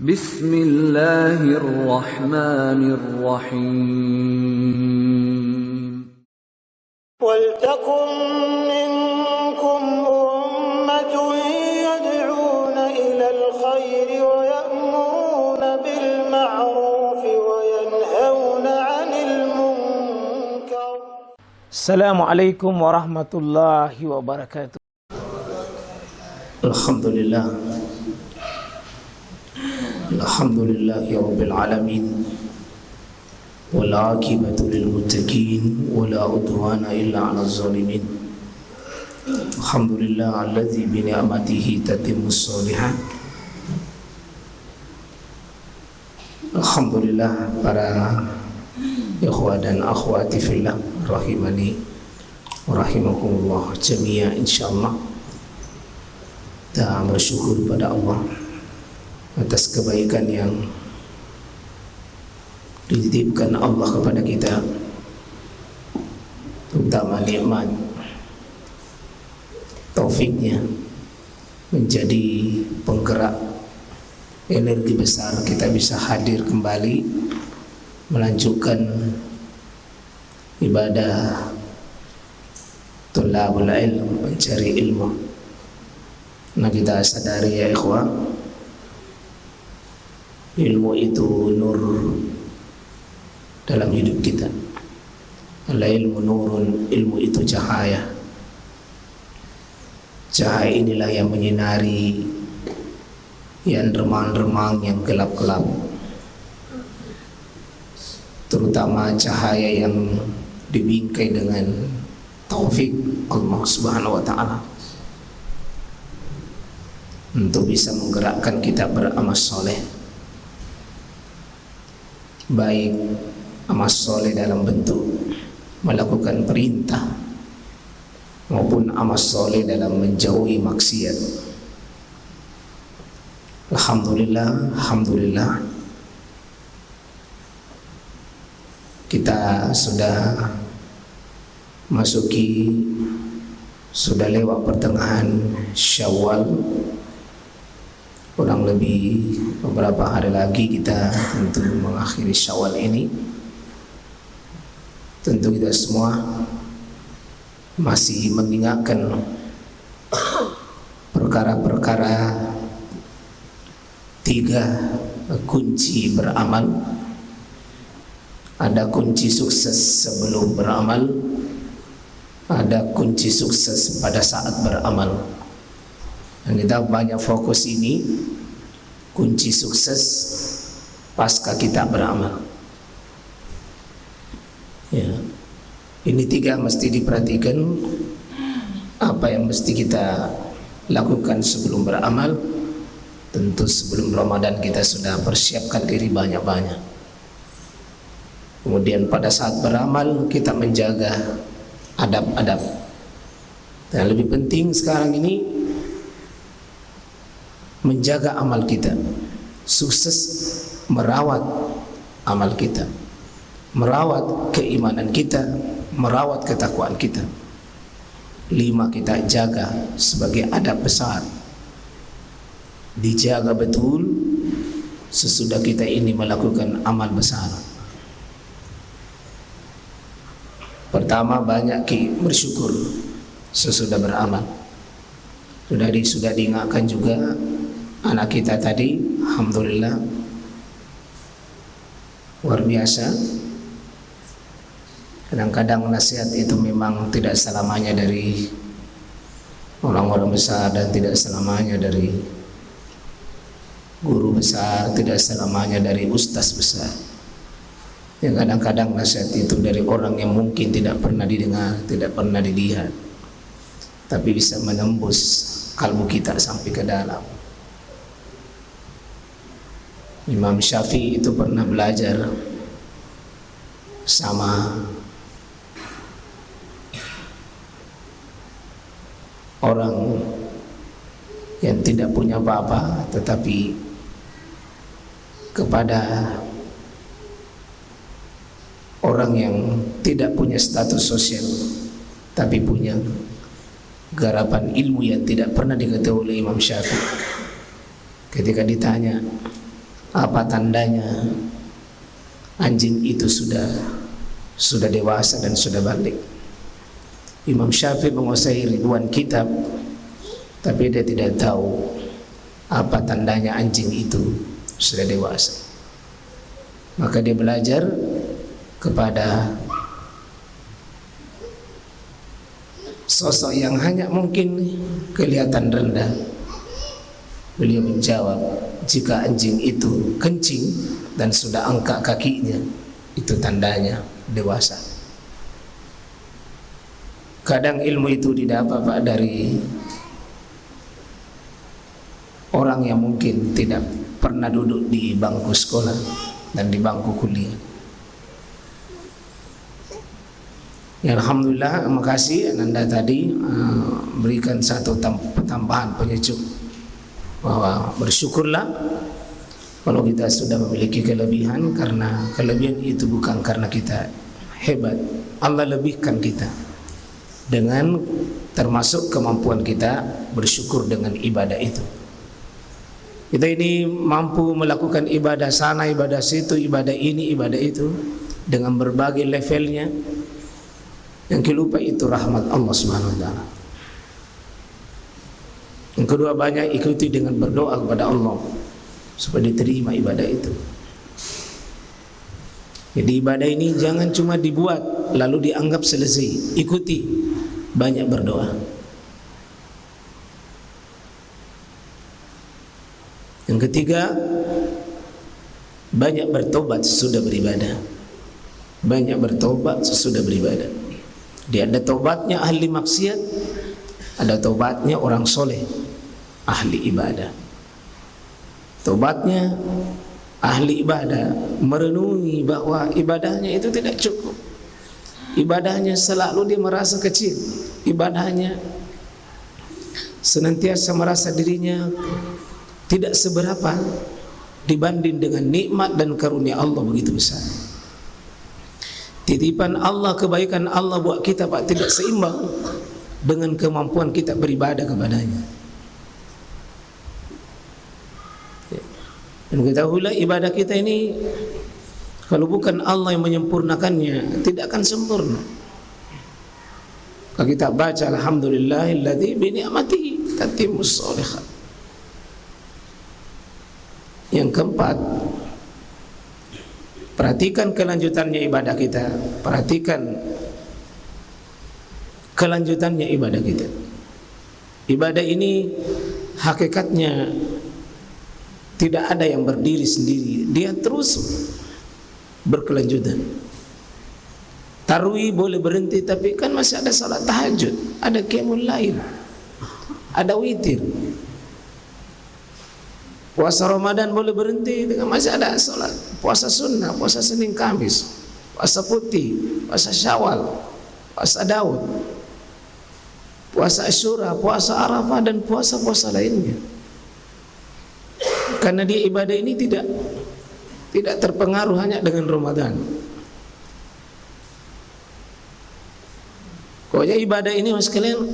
Bismillahirrahmanirrahim. وَلْتَكُنْ مِنْكُمْ أُمَّةٌ يَدْعُونَ إِلَى الْخَيْرِ وَيَأْمُرُونَ بِالْمَعْرُوفِ وَيَنْهَوْنَ عَنِ الْمُنْكَرِ. Assalamualaikum warahmatullahi wabarakatuh. Alhamdulillah. Alhamdulillahi rabbil alamin. Wal aqibatu lil muttaqin wala udwana illa 'alal zalimin. Alhamdulillah alladzi bi ni'matihi tatimmus shalihat. Alhamdulillah para ikhwah dan akhwati fillah rahimani wa rahimakumullah jami'a insyaallah. Kita bersyukur pada Allah atas kebaikan yang dititipkan Allah kepada kita, terutama nikmat taufiknya menjadi penggerak energi besar kita bisa hadir kembali melanjutkan ibadah tulabul ilm, mencari ilmu. Nah, kita sadari ya ikhwah, ilmu itu nur dalam hidup kita. Al-ilmu nurun, ilmu itu cahaya. Cahaya inilah yang menyinari yang remang-remang, yang gelap-gelap, terutama cahaya yang dibingkai dengan taufik Allah Subhanahu wa ta'ala untuk bisa menggerakkan kita beramal soleh, baik amal soleh dalam bentuk melakukan perintah maupun amal soleh dalam menjauhi maksiat. Alhamdulillah, alhamdulillah, kita sudah lewat pertengahan Syawal. Kurang lebih beberapa hari lagi kita tentu mengakhiri Syawal ini. Tentu kita semua masih mengingatkan perkara-perkara 3 kunci beramal. Ada kunci sukses sebelum beramal, ada kunci sukses pada saat beramal. Dan kita banyak fokus ini kunci sukses pasca kita beramal. Ya, ini 3 mesti diperhatikan. Apa yang mesti kita lakukan sebelum beramal? Tentu sebelum Ramadan kita sudah persiapkan diri banyak-banyak. Kemudian pada saat beramal kita menjaga adab-adab. Dan lebih penting sekarang ini menjaga amal kita, sukses merawat amal kita, merawat keimanan kita, merawat ketakwaan kita. 5 kita jaga sebagai adab besar, dijaga betul sesudah kita ini melakukan amal besar. Pertama, banyak bersyukur sesudah beramal. Sudah diingatkan juga anak kita tadi, alhamdulillah, luar biasa. Kadang-kadang nasihat itu memang tidak selamanya dari orang-orang besar dan tidak selamanya dari guru besar, tidak selamanya dari ustaz besar. Ya, kadang-kadang nasihat itu dari orang yang mungkin tidak pernah didengar, tidak pernah dilihat, tapi bisa menembus kalbu kita sampai ke dalam. Imam Syafi'i itu pernah belajar sama orang yang tidak punya apa-apa, tetapi kepada orang yang tidak punya status sosial tapi punya garapan ilmu yang tidak pernah diketahui oleh Imam Syafi'i. Ketika ditanya, apa tandanya anjing itu sudah dewasa dan sudah balik. Imam Syafi'i menguasai ribuan kitab, tapi dia tidak tahu apa tandanya anjing itu sudah dewasa. Maka dia belajar kepada sosok yang hanya mungkin kelihatan rendah. Beliau menjawab, jika anjing itu kencing dan sudah angkat kakinya, itu tandanya dewasa. Kadang ilmu itu didapat Pak dari orang yang mungkin tidak pernah duduk di bangku sekolah dan di bangku kuliah. Ya, alhamdulillah, makasih Ananda tadi berikan satu tambahan penyejuk bahwa bersyukurlah kalau kita sudah memiliki kelebihan, karena kelebihan itu bukan karena kita hebat. Allah lebihkan kita dengan termasuk kemampuan kita bersyukur dengan ibadah itu. Kita ini mampu melakukan ibadah sana, ibadah situ, ibadah ini, ibadah itu dengan berbagai levelnya. Yang kelupa itu rahmat Allah Subhanahu wa taala. Yang kedua, banyak ikuti dengan berdoa kepada Allah supaya diterima ibadah itu. Jadi ibadah ini jangan cuma dibuat lalu dianggap selesai. Ikuti, banyak berdoa. Yang ketiga, banyak bertobat sesudah beribadah. Banyak bertobat sesudah beribadah. Dia ada tobatnya ahli maksiat, ada tobatnya orang soleh, ahli ibadah. Tobatnya ahli ibadah merenungi bahwa ibadahnya itu tidak cukup. Ibadahnya selalu dia merasa kecil. Ibadahnya senantiasa merasa dirinya tidak seberapa dibanding dengan nikmat dan karunia Allah begitu besar. Titipan Allah, kebaikan Allah buat kita Pak tidak seimbang dengan kemampuan kita beribadah kepadanya. Dan ketahuilah ibadah kita ini kalau bukan Allah yang menyempurnakannya tidak akan sempurna. Kalau kita baca alhamdulillahilladzi bi ni'matihi tatimmus shalihat. Yang keempat, perhatikan kelanjutannya ibadah kita. Perhatikan kelanjutannya ibadah kita. Ibadah ini hakikatnya tidak ada yang berdiri sendiri. Dia terus berkelanjutan. Tarawih boleh berhenti, tapi kan masih ada salat tahajud, ada qiyamul lail, ada witir. Puasa Ramadan boleh berhenti dengan masih ada salat puasa sunnah, puasa Senin Kamis, puasa putih, puasa Syawal, puasa Daud, puasa Asyura, puasa Arafah, dan puasa-puasa lainnya. Karena dia ibadah ini tidak terpengaruh hanya dengan Ramadan. Pokoknya ibadah ini mas kalian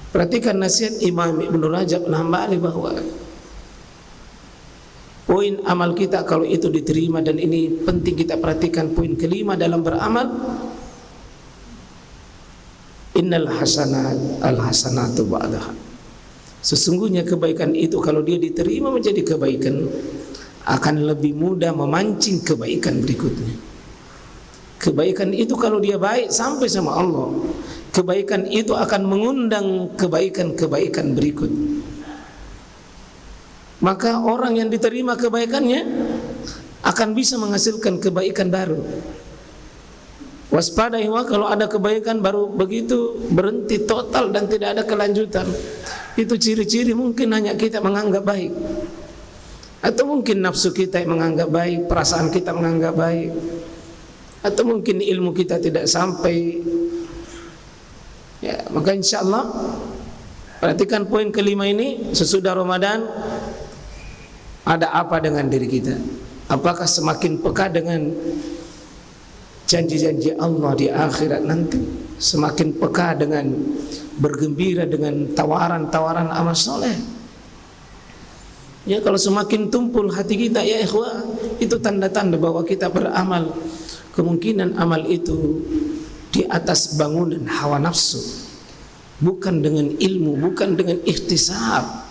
perhatikan nasihat Imam Ibn Rajab Al-Hambali bahwa poin amal kita kalau itu diterima, dan ini penting kita perhatikan poin kelima dalam beramal, innal hasanat al-hasanatu ba'daha. Sesungguhnya kebaikan itu kalau dia diterima menjadi kebaikan, akan lebih mudah memancing kebaikan berikutnya. Kebaikan itu kalau dia baik sampai sama Allah, kebaikan itu akan mengundang kebaikan-kebaikan berikut. Maka orang yang diterima kebaikannya akan bisa menghasilkan kebaikan baru. Waspadai kalau ada kebaikan baru begitu berhenti total dan tidak ada kelanjutan. Itu ciri-ciri mungkin hanya kita menganggap baik, atau mungkin nafsu kita yang menganggap baik, perasaan kita menganggap baik, atau mungkin ilmu kita tidak sampai. Ya, maka insyaallah perhatikan poin kelima ini. Sesudah Ramadan ada apa dengan diri kita? Apakah semakin peka dengan janji-janji Allah di akhirat nanti? Semakin peka dengan bergembira dengan tawaran-tawaran amal soleh? Ya, kalau semakin tumpul hati kita ya ikhwah, itu tanda-tanda bahwa kita beramal. Kemungkinan amal itu di atas bangunan hawa nafsu, bukan dengan ilmu, bukan dengan ikhtisab.